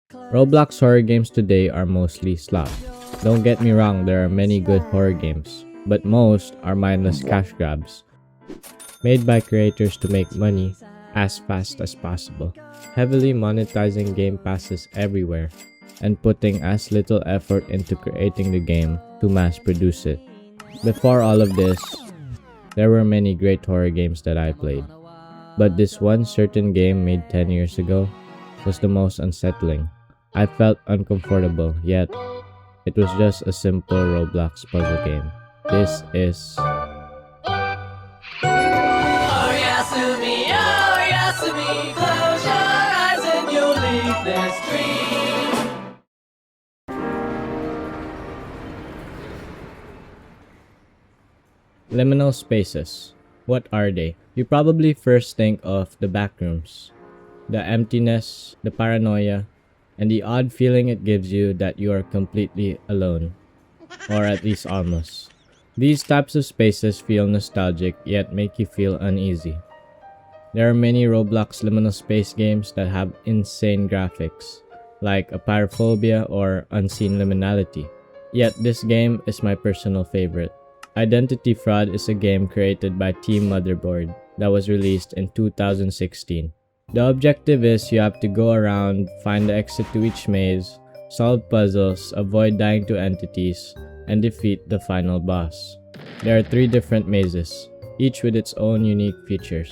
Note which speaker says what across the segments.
Speaker 1: Roblox horror games today are mostly slop. Don't get me wrong, there are many good horror games, but most are mindless cash grabs, made by creators to make money as fast as possible, heavily monetizing game passes everywhere, and putting as little effort into creating the game to mass produce it. Before all of this, there were many great horror games that I played, but this one certain game made 10 years ago was the most unsettling. I felt uncomfortable, yet it was just a simple Roblox puzzle game. This is
Speaker 2: Close your eyes and you'll leave this dream.
Speaker 1: Liminal spaces. What are they? You probably first think of the backrooms, the emptiness, the paranoia, and the odd feeling it gives you that you are completely alone, or at least almost. These types of spaces feel nostalgic yet make you feel uneasy. There are many Roblox liminal space games that have insane graphics, like Apeirophobia or Unseen Liminality. Yet this game is my personal favorite. Identity Fraud is a game created by Team Motherboard that was released in 2016. The objective is you have to go around, find the exit to each maze, solve puzzles, avoid dying to entities, and defeat the final boss. There are 3 different mazes, each with its own unique features.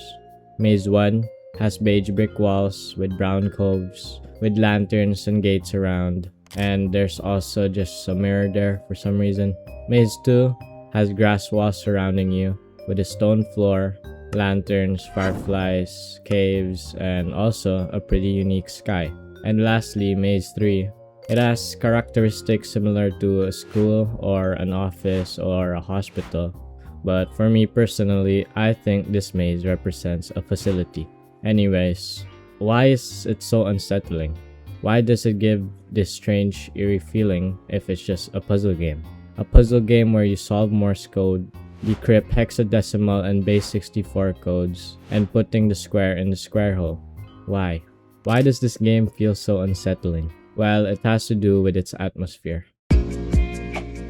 Speaker 1: Maze 1 has beige brick walls with brown coves, with lanterns and gates around, and there's also just a mirror there for some reason. Maze 2 has grass walls surrounding you, with a stone floor, lanterns, fireflies, caves, and also a pretty unique sky. And lastly, Maze 3. It has characteristics similar to a school or an office or a hospital, but for me personally, I think this maze represents a facility. Anyways, why is it so unsettling? Why does it give this strange, eerie feeling if it's just a puzzle game? A puzzle game where you solve Morse code, decrypt hexadecimal and base 64 codes, and putting the square in the square hole. Why? Why does this game feel so unsettling? Well, it has to do with its atmosphere.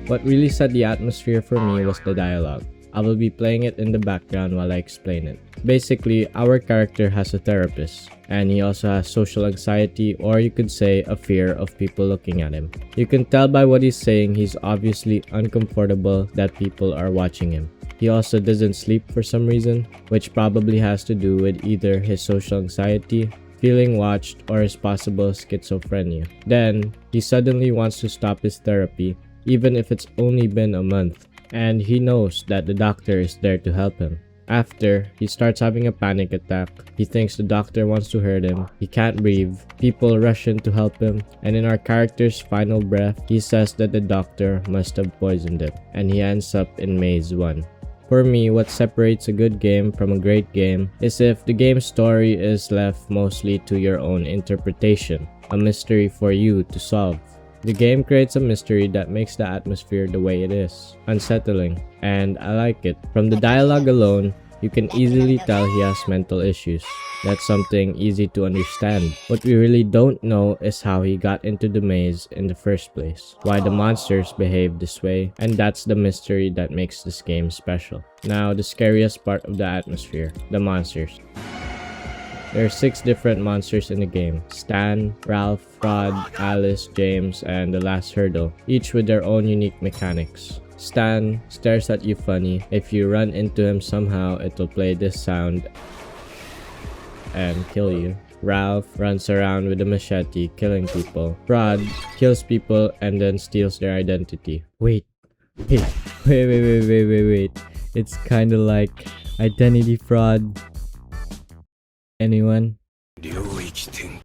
Speaker 1: What really set the atmosphere for me was the dialogue. I will be playing it in the background while I explain it. Basically, our character has a therapist, and he also has social anxiety, or you could say a fear of people looking at him. You can tell by what he's saying he's obviously uncomfortable that people are watching him. He also doesn't sleep for some reason, which probably has to do with either his social anxiety, feeling watched, or his possible schizophrenia. Then, he suddenly wants to stop his therapy, even if it's only been a month, and he knows that the doctor is there to help him. After, he starts having a panic attack. He thinks the doctor wants to hurt him. He can't breathe. People rush in to help him, and in our character's final breath, he says that the doctor must have poisoned him, and he ends up in Maze 1. For me, what separates a good game from a great game is if the game's story is left mostly to your own interpretation, a mystery for you to solve. The game creates a mystery that makes the atmosphere the way it is, unsettling, and I like it. From the dialogue alone, you can easily tell he has mental issues. That's something easy to understand. What we really don't know is how he got into the maze in the first place, why the monsters behave this way, and that's the mystery that makes this game special. Now, the scariest part of the atmosphere, the monsters. There are 6 different monsters in the game: Stan, Ralph, Rod, Alice, James, and the last hurdle, each with their own unique mechanics. Stan stares at you funny. If you run into him somehow, it'll play this sound and kill you. Ralph runs around with a machete, killing people. Rod kills people and then steals their identity. Wait. It's kinda like identity fraud. Anyone?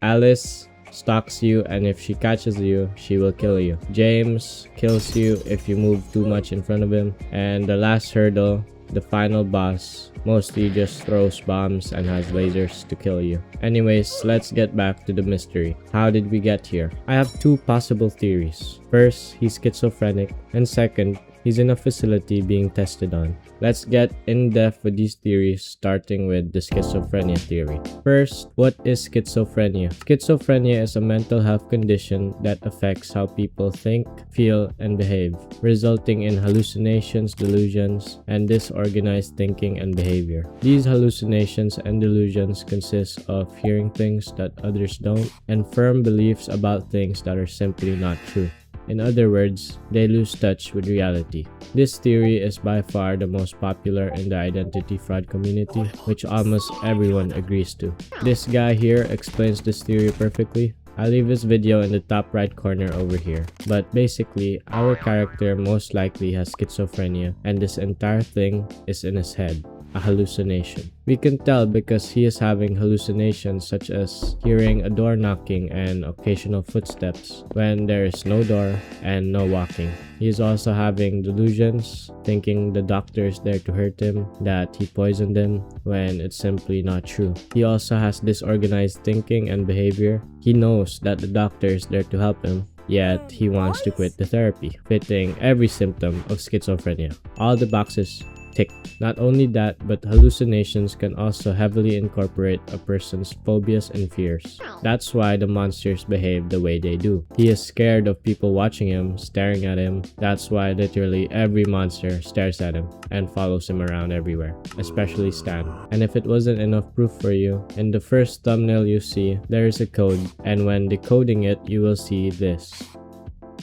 Speaker 1: Alice stalks you, and if she catches you, she will kill you. James kills you if you move too much in front of him. And the last hurdle, the final boss, mostly just throws bombs and has lasers to kill you. Anyways, let's get back to the mystery. How did we get here? I have 2 possible theories. First, he's schizophrenic, and second, he's in a facility being tested on. Let's get in depth with these theories, starting with the schizophrenia theory. First, what is schizophrenia? Schizophrenia is a mental health condition that affects how people think, feel, and behave, resulting in hallucinations, delusions, and disorganized thinking and behavior. These hallucinations and delusions consist of hearing things that others don't and firm beliefs about things that are simply not true. In other words, they lose touch with reality. This theory is by far the most popular in the identity fraud community, which almost everyone agrees to. This guy here explains this theory perfectly. I'll leave his video in the top right corner over here. But basically, our character most likely has schizophrenia, and this entire thing is in his head, a hallucination. We can tell because he is having hallucinations such as hearing a door knocking and occasional footsteps when there is no door and no walking. He is also having delusions, thinking the doctor is there to hurt him, that he poisoned him, when it's simply not true. He also has disorganized thinking and behavior. He knows that the doctor is there to help him, yet he wants to quit the therapy, fitting every symptom of schizophrenia. All the boxes ticked. Not only that, but hallucinations can also heavily incorporate a person's phobias and fears. That's why the monsters behave the way they do. He is scared of people watching him, staring at him. That's why literally every monster stares at him and follows him around everywhere, especially Stan. And if it wasn't enough proof for you, in the first thumbnail you see, there is a code, and when decoding it, you will see this.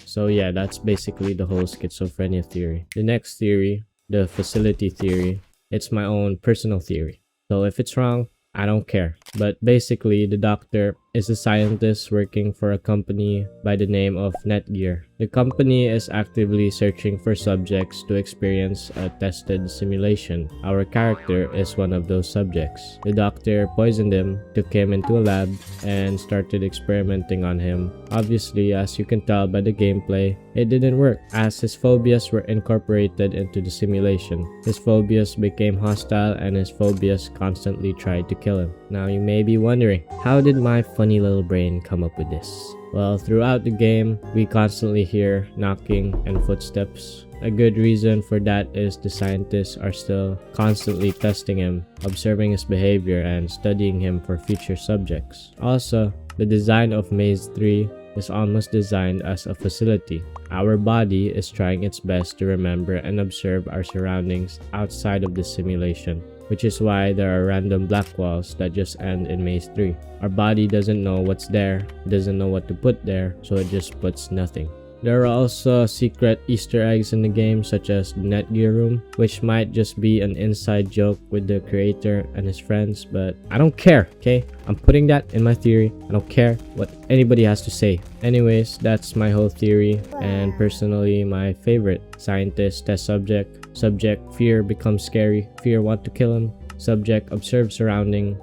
Speaker 1: So yeah, that's basically the whole schizophrenia theory. The next theory, the facility theory, it's my own personal theory. So if it's wrong, I don't care. But basically, the doctor is a scientist working for a company by the name of Netgear. The company is actively searching for subjects to experience a tested simulation. Our character is one of those subjects. The doctor poisoned him, took him into a lab, and started experimenting on him. Obviously, as you can tell by the gameplay, it didn't work, as his phobias were incorporated into the simulation. His phobias became hostile, and his phobias constantly tried to kill him. Now you may be wondering, how did my funny little brain come up with this? Well, throughout the game, we constantly hear knocking and footsteps. A good reason for that is the scientists are still constantly testing him, observing his behavior, and studying him for future subjects. Also, the design of Maze 3 is almost designed as a facility. Our body is trying its best to remember and observe our surroundings outside of the simulation, which is why there are random black walls that just end in Maze 3. Our body doesn't know what's there, doesn't know what to put there, so it just puts nothing. There are also secret Easter eggs in the game, such as the Netgear room, which might just be an inside joke with the creator and his friends, but I don't care, okay? I'm putting that in my theory. I don't care what anybody has to say. Anyways, that's my whole theory, and personally my favorite. Scientist test subject. Subject fear becomes scary. Fear want to kill him. Subject observe surrounding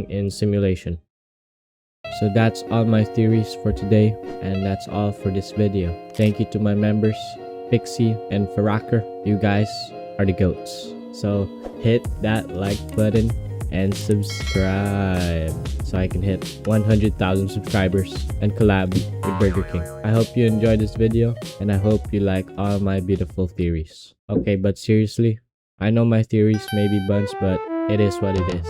Speaker 1: in simulation. So that's all my theories for today, and that's all for this video. Thank you to my members, Pixie and Faraker. You guys are the goats. So hit that like button and subscribe so I can hit 100,000 subscribers and collab with Burger King. I hope you enjoyed this video, and I hope you like all my beautiful theories. Okay, but seriously, I know my theories may be buns, but it is what it is.